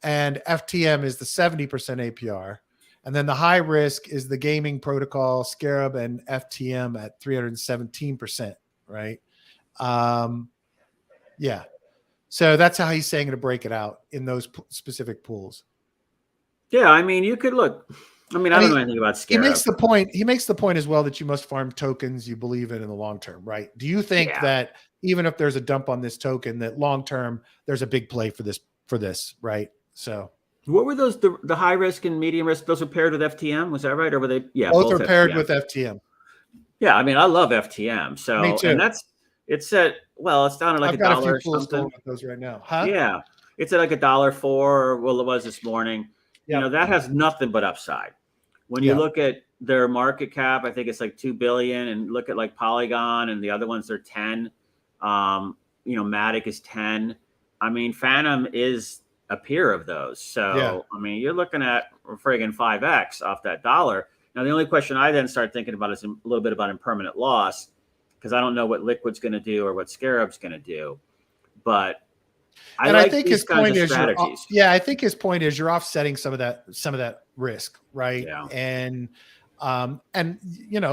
And FTM is the 70% APR. And then the high risk is the gaming protocol, Scarab, and FTM at 317%. Right. Yeah. So that's how he's saying to break it out in those specific pools. Yeah, I mean, you could look. I mean, I don't know anything about Scarab. He makes the point as well that you must farm tokens you believe in the long term, right? Do you think that even if there's a dump on this token, that long term there's a big play for this, right? So what were those? The high risk and medium risk? Those were paired with FTM, was that right? Or were they? Yeah, both are paired with FTM. Yeah, I mean, I love FTM. So me too. And it's at it's down at like I've got $1 a few or something. With those right now, huh? Yeah, it's at like $1.04. Well, it was this morning. Yep. That has nothing but upside. When you look at their market cap, I think it's like 2 billion, and look at like Polygon and the other ones, they're 10. Matic is 10. I mean, Fantom is a peer of those. So, I mean, you're looking at friggin' 5x off that dollar. Now, the only question I then start thinking about is a little bit about impermanent loss, because I don't know what Liquid's going to do or what Scarab's going to do. But I think his point is, I think his point is you're offsetting some of that risk, right? Yeah. And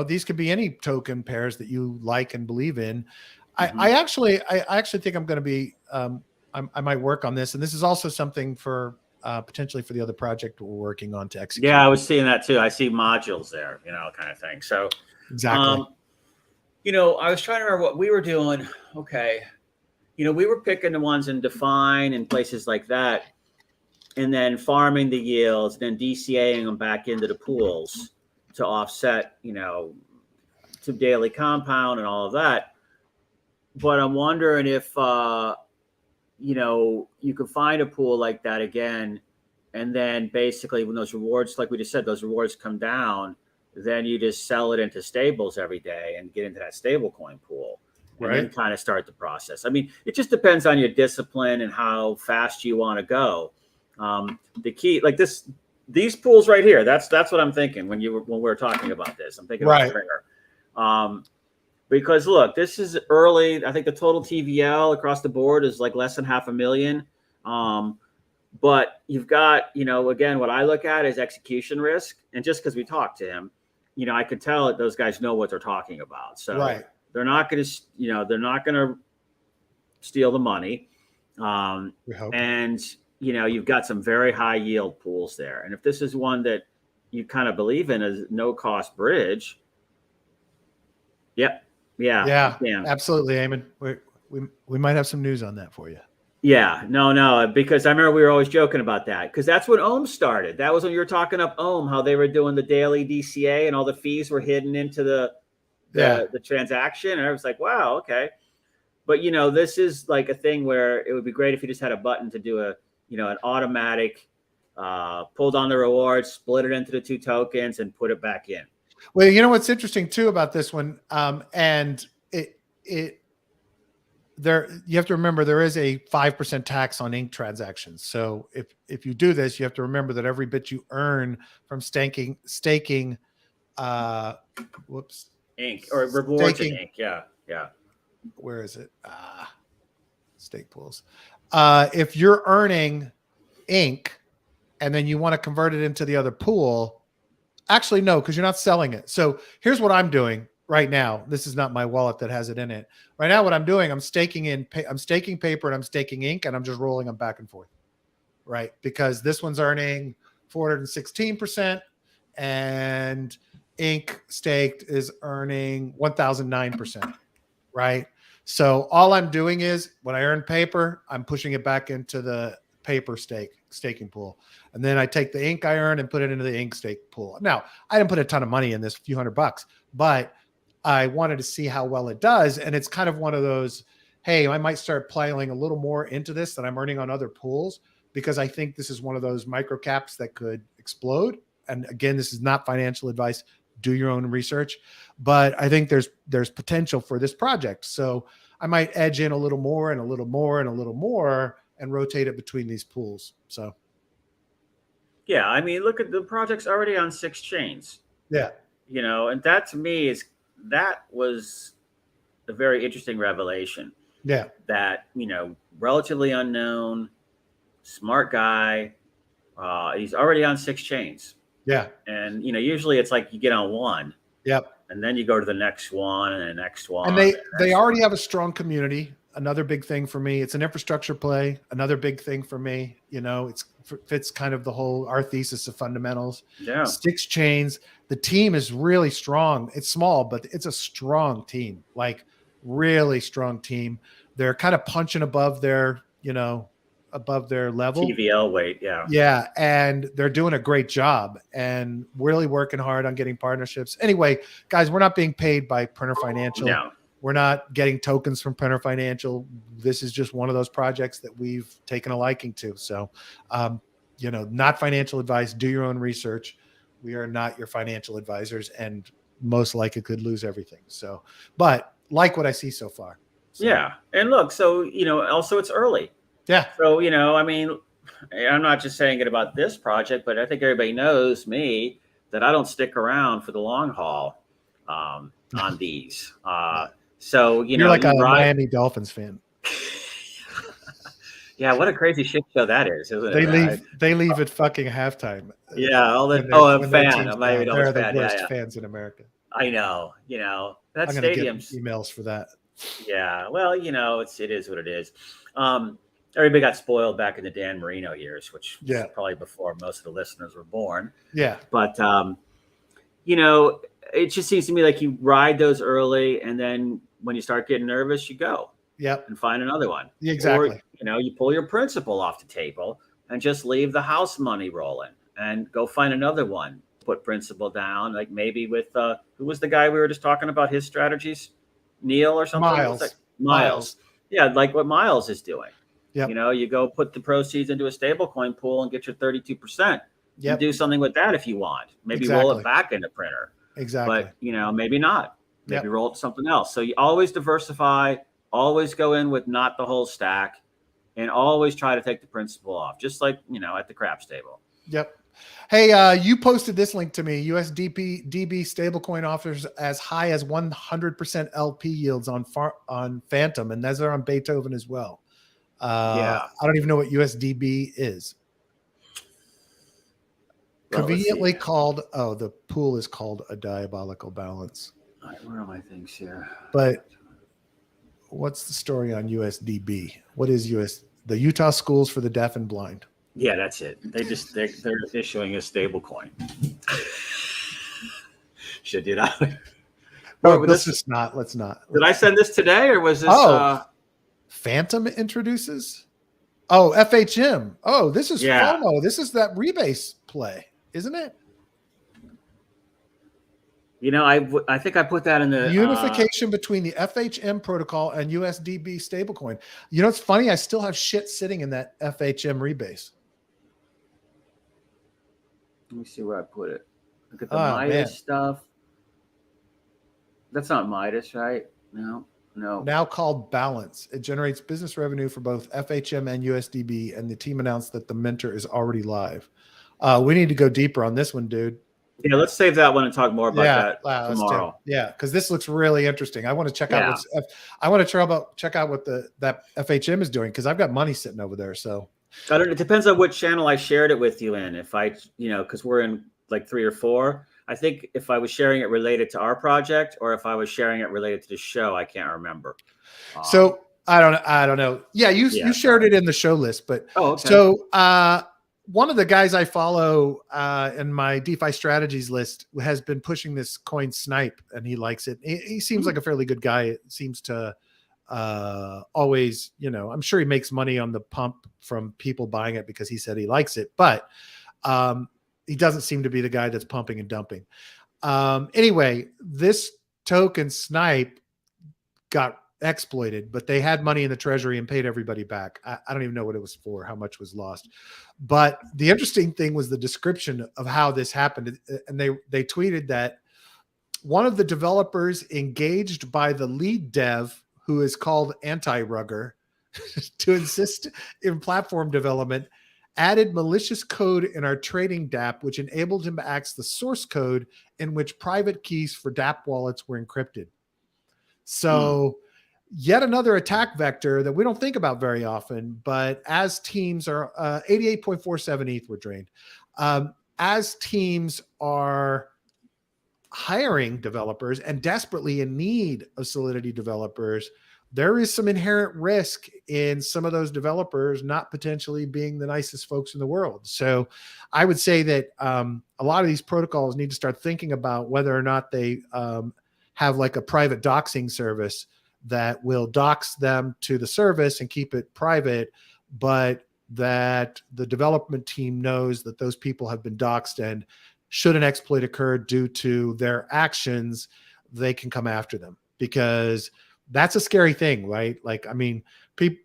these could be any token pairs that you like and believe in. Mm-hmm. I actually think I'm going to be, I might work on this. And this is also something for potentially for the other project we're working on to execute. Yeah, I was seeing that too. I see modules there, kind of thing. So exactly. I was trying to remember what we were doing. Okay. We were picking the ones in Define and places like that, and then farming the yields, then DCAing them back into the pools to offset, to daily compound and all of that. But I'm wondering if, you could find a pool like that again. And then basically when those rewards, like we just said, those rewards come down, then you just sell it into stables every day and get into that stablecoin pool. And then kind of start the process. I mean, it just depends on your discipline and how fast you want to go. The key, like these pools right here, that's what I'm thinking when we were talking about this. I'm thinking about Trigger. Because look, this is early. I think the total TVL across the board is like less than 500,000. But you've got, again, what I look at is execution risk. And just because we talked to him, I could tell that those guys know what they're talking about. So they're not going to, steal the money. We hope. And, you've got some very high yield pools there. And if this is one that you kind of believe in as no cost bridge. Yep. Yeah. Absolutely, Eamon. We might have some news on that for you. Yeah, no, because I remember we were always joking about that because that's when Ohm started. That was when you were talking up Ohm, how they were doing the daily DCA and all the fees were hidden into the transaction. And I was like, wow, okay. But, this is like a thing where it would be great if you just had a button to do an automatic pull down the rewards, split it into the two tokens and put it back in. Well, what's interesting too about this one, and you have to remember there is a 5% tax on ink transactions. So if you do this, you have to remember that every bit you earn from staking, ink or rewards in ink. Yeah. Where is it? Stake pools. If you're earning ink and then you want to convert it into the other pool, actually, no, because you're not selling it. So here's what I'm doing right now. This is not my wallet that has it in it. Right now, what I'm doing, I'm staking paper and I'm staking ink and I'm just rolling them back and forth. Right. Because this one's earning 416% and ink staked is earning 1009%. Right. So all I'm doing is when I earn paper, I'm pushing it back into the paper staking pool. And then I take the ink I earn and put it into the ink stake pool. Now, I didn't put a ton of money in this, few $100, but I wanted to see how well it does. And it's kind of one of those, hey, I might start piling a little more into this than I'm earning on other pools, because I think this is one of those micro caps that could explode. And again, this is not financial advice. Do your own research. But I think there's potential for this project. So I might edge in a little more and a little more and a little more and rotate it between these pools. So. Yeah, I mean, look at the project's already on 6 chains. Yeah. And that to me was a very interesting revelation. Yeah. That, relatively unknown, smart guy. He's already on 6 chains. Yeah. And, usually it's like you get on one. Yep. And then you go to the next one and the next one. And they already have a strong community. Another big thing for me. It's an infrastructure play. Another big thing for me. It fits kind of our thesis of fundamentals. Yeah. 6 chains. The team is really strong. It's small, but it's a strong team. Like really strong team. They're kind of punching above their level. TVL weight. Yeah. Yeah. And they're doing a great job and really working hard on getting partnerships. Anyway, guys, we're not being paid by Printer Financial. No. We're not getting tokens from Printer Financial. This is just one of those projects that we've taken a liking to. So, not financial advice. Do your own research. We are not your financial advisors and most likely could lose everything. So, but like what I see so far. So. Yeah. And look, so, also it's early. Yeah. So, I mean, I'm not just saying it about this project, but I think everybody knows me that I don't stick around for the long haul on these. So, you're like a Miami Dolphins fan. Yeah, what a crazy shit show that is, isn't it? They leave at fucking halftime. Yeah, I'm a fan. I'm Miami Dolphins fan. They're the worst fans in America. I know. That I'm stadium's get emails for that. Yeah, well, it is what it is. everybody got spoiled back in the Dan Marino years, which was Yeah. probably before most of the listeners were born. Yeah. But, you know, it just seems to me like you ride those early, and then when you start getting nervous, you go and find another one. Exactly. Or, you know, you pull your principal off the table and just leave the house money rolling and go find another one. Put principal down, like maybe with who was the guy we were just talking about his strategies? Neil or something? Miles. Yeah, like what Miles is doing. Yep. You know, you go put the proceeds into a stablecoin pool and get your 32%. Yep. And do something with that if you want. Maybe roll it back in the printer. Exactly. But, you know, maybe not. Maybe roll it to something else. So you always diversify, always go in with not the whole stack, and always try to take the principal off, just like, you know, at the craps table. Yep. Hey, you posted this link to me. USDB stablecoin offers as high as 100% LP yields on Fantom, and those are on Beethoven as well. I don't even know what USDB is. Conveniently called, the pool is called a diabolical balance. Where are my things here? But what's the story on USDB? What is the Utah Schools for the Deaf and Blind? Yeah, that's it. They're issuing a stable coin. Should you not? Well, let's not. Did I send this today, or was this? Fantom introduces. Oh, FHM. Oh, this is FOMO. This is that rebase play, isn't it? You know, I think I put that in the unification between the FHM protocol and USDB stablecoin. You know, it's funny. I still have shit sitting in that FHM rebase. Let me see where I put it. Look at the Midas stuff. That's not Midas, right? No. Now called Balance. It generates business revenue for both FHM and USDB, and the team announced that the mentor is already live. We need to go deeper on this one, dude. Yeah, let's save that one and talk more about that tomorrow. Yeah, because this looks really interesting. I want to check out check out what that FHM is doing, because I've got money sitting over there. So I don't. It depends on which channel I shared it with you in. If I, because we're in like 3 or 4. I think if I was sharing it related to our project, or if I was sharing it related to the show, I can't remember. So I don't know. Yeah, you shared it in the show list, but okay. So one of the guys I follow in my DeFi strategies list has been pushing this coin Snipe, and he likes it. He seems like a fairly good guy. It seems to always, I'm sure he makes money on the pump from people buying it because he said he likes it, but he doesn't seem to be the guy that's pumping and dumping. Anyway, this token Snipe got exploited, but they had money in the treasury and paid everybody back. I don't even know what it was for, how much was lost. But the interesting thing was the description of how this happened. And they tweeted that one of the developers engaged by the lead dev, who is called Anti-Rugger, to assist in platform development, added malicious code in our trading DApp, which enabled him to access the source code in which private keys for DApp wallets were encrypted. So yet another attack vector that we don't think about very often, but as teams are 88.47 ETH were drained. As teams are hiring developers and desperately in need of Solidity developers, there is some inherent risk in some of those developers not potentially being the nicest folks in the world. So I would say that a lot of these protocols need to start thinking about whether or not they have like a private doxing service that will dox them to the service and keep it private, but that the development team knows that those people have been doxed, and should an exploit occur due to their actions, they can come after them, because that's a scary thing, right? Like, I mean,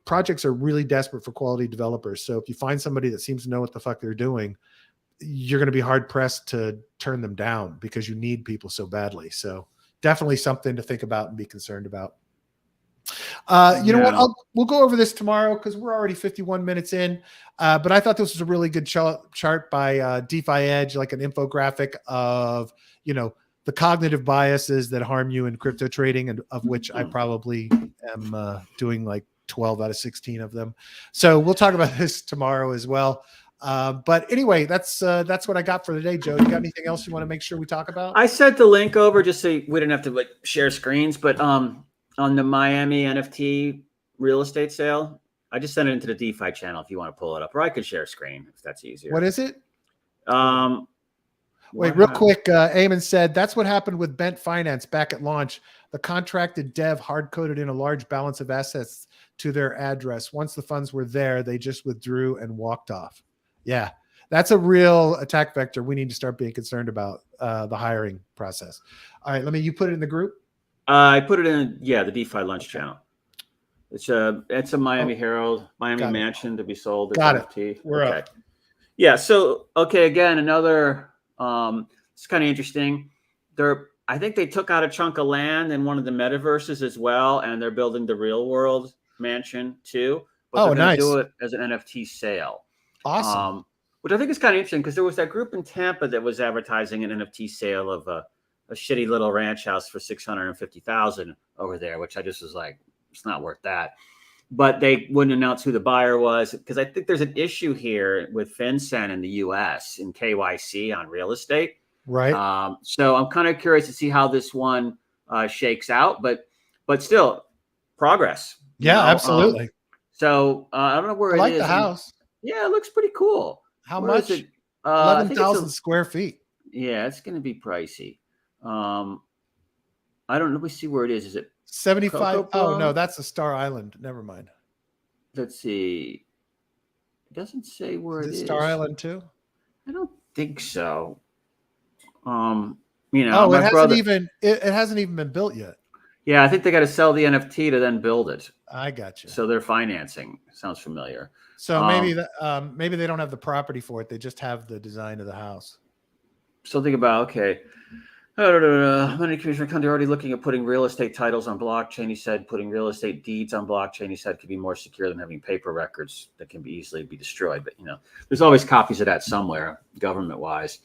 projects are really desperate for quality developers. So if you find somebody that seems to know what the fuck they're doing, you're going to be hard pressed to turn them down, because you need people so badly. So definitely something to think about and be concerned about. You know what? We'll go over this tomorrow because we're already 51 minutes in. But I thought this was a really good chart by DeFi Edge, like an infographic of, the cognitive biases that harm you in crypto trading, and of which I probably am doing like 12 out of 16 of them. So we'll talk about this tomorrow as well. But anyway, that's what I got for today, Joe. You got anything else you want to make sure we talk about? I sent the link over just so we didn't have to share screens, but on the Miami NFT real estate sale, I just sent it into the DeFi channel if you want to pull it up, or I could share screen if that's easier. What is it? Wait, real quick. Eamon said that's what happened with Bent Finance back at launch. The contracted dev hard-coded in a large balance of assets to their address. Once the funds were there, they just withdrew and walked off. Yeah, that's a real attack vector. We need to start being concerned about the hiring process. All right, you put it in the group. I put it in, the DeFi lunch channel. It's a Miami Herald, Miami mansion to be sold. Got NFT. it. We're up. Yeah. So, again, another, it's kind of interesting. I think they took out a chunk of land in one of the metaverses as well, and they're building the real world mansion too. But they're going to do it as an NFT sale. Awesome. Which I think is kind of interesting because there was that group in Tampa that was advertising an NFT sale of a shitty little ranch house for $650,000 over there, which I just was like, it's not worth that. But they wouldn't announce who the buyer was because I think there's an issue here with FinCEN in the U.S. and KYC on real estate. Right. So I'm kind of curious to see how this one shakes out, but still progress. Yeah, absolutely. So I don't know where it is. I like the house. Yeah, it looks pretty cool. How much? 11,000 square feet. Yeah, it's going to be pricey. I don't know. Let me see where it is. Is it 75? Oh no, that's a Star Island. Never mind. Let's see. It doesn't say where it is. Star Island too? I don't think so. it hasn't even been built yet. Yeah, I think they got to sell the NFT to then build it. I got you. So they're financing. Sounds familiar. So maybe they don't have the property for it. They just have the design of the house. Something about Many commissioner country already looking at putting real estate titles on blockchain. He said putting real estate deeds on blockchain. He said could be more secure than having paper records that can be easily be destroyed. But there's always copies of that somewhere, government wise.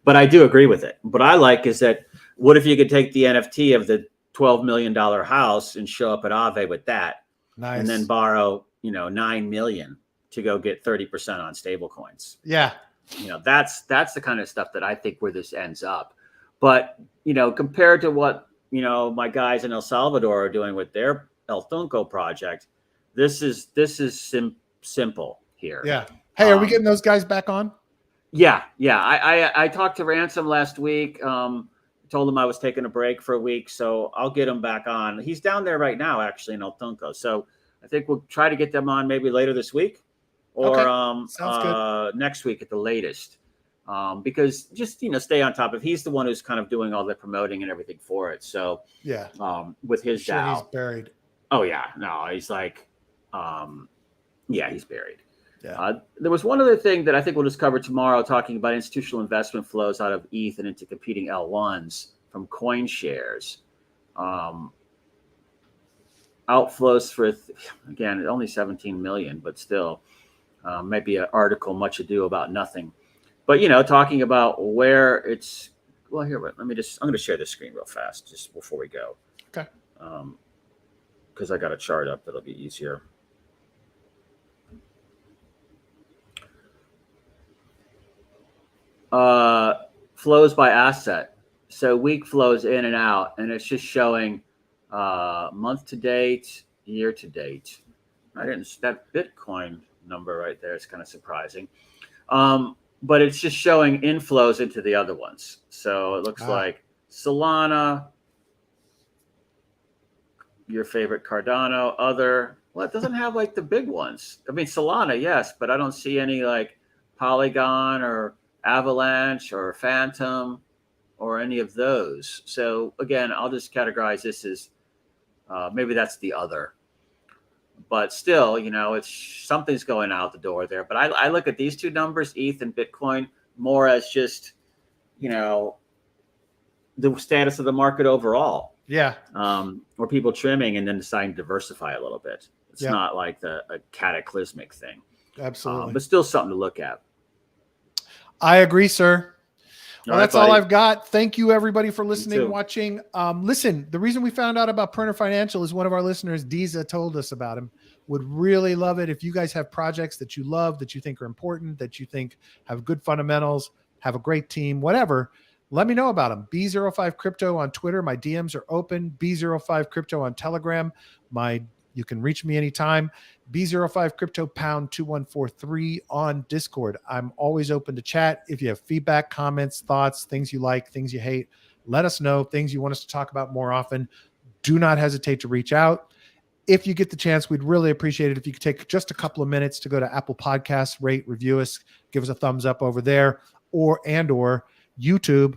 But I do agree with it. What I like is that what if you could take the NFT of the $12 million house and show up at Aave with that, nice, and then borrow $9 million to go get 30% on stable coins. Yeah, that's the kind of stuff that I think where this ends up. But, compared to what, my guys in El Salvador are doing with their El Tunco project, this is simple here. Yeah. Hey, are we getting those guys back on? Yeah. I talked to Ransom last week. Told him I was taking a break for a week, so I'll get him back on. He's down there right now, actually, in El Tunco. So I think we'll try to get them on maybe later this week or next week at the latest. Because just, stay on top of, he's the one who's kind of doing all the promoting and everything for it. So yeah, with his DAO, he's buried. Oh yeah, no, he's like, he's buried. Yeah. There was one other thing that I think we'll just cover tomorrow, talking about institutional investment flows out of ETH and into competing L1s from coin shares. Outflows for, again, only 17 million, but still maybe an article, much ado about nothing. But, talking about where it's, I'm going to share this screen real fast just before we go. Okay. Because I got a chart up that'll be easier. Flows by asset. So week flows in and out, and it's just showing month to date, year to date. That Bitcoin number right there is kind of surprising. But it's just showing inflows into the other ones. So it looks like Solana, your favorite Cardano, other. Well, it doesn't have like the big ones. I mean, Solana, yes, but I don't see any like Polygon or Avalanche or Fantom or any of those. So again, I'll just categorize this as maybe that's the other. But still, it's something's going out the door there. But I look at these two numbers, ETH and Bitcoin, more as just, the status of the market overall. Yeah. Or people trimming and then deciding to diversify a little bit. It's not like a cataclysmic thing. Absolutely. But still something to look at. I agree, sir. Well, that's all I've got. Thank you, everybody, for listening, watching. Listen, the reason we found out about Printer Financial is one of our listeners, Diza, told us about him. Would really love it if you guys have projects that you love, that you think are important, that you think have good fundamentals, have a great team, whatever. Let me know about them. B05 Crypto on Twitter. My DMs are open. B05 Crypto on Telegram. My You can reach me anytime. B05 Crypto Pound 2143 on Discord. I'm always open to chat. If you have feedback, comments, thoughts, things you like, things you hate, let us know. Things you want us to talk about more often, do not hesitate to reach out. If you get the chance, we'd really appreciate it if you could take just a couple of minutes to go to Apple Podcasts, rate, review us, give us a thumbs up over there, or YouTube.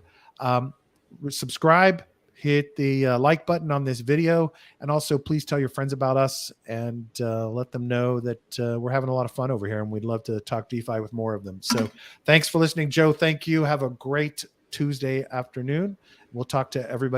Subscribe, hit the like button on this video, and also please tell your friends about us and let them know that we're having a lot of fun over here, and we'd love to talk DeFi with more of them. So thanks for listening, Joe. Thank you. Have a great Tuesday afternoon. We'll talk to everybody.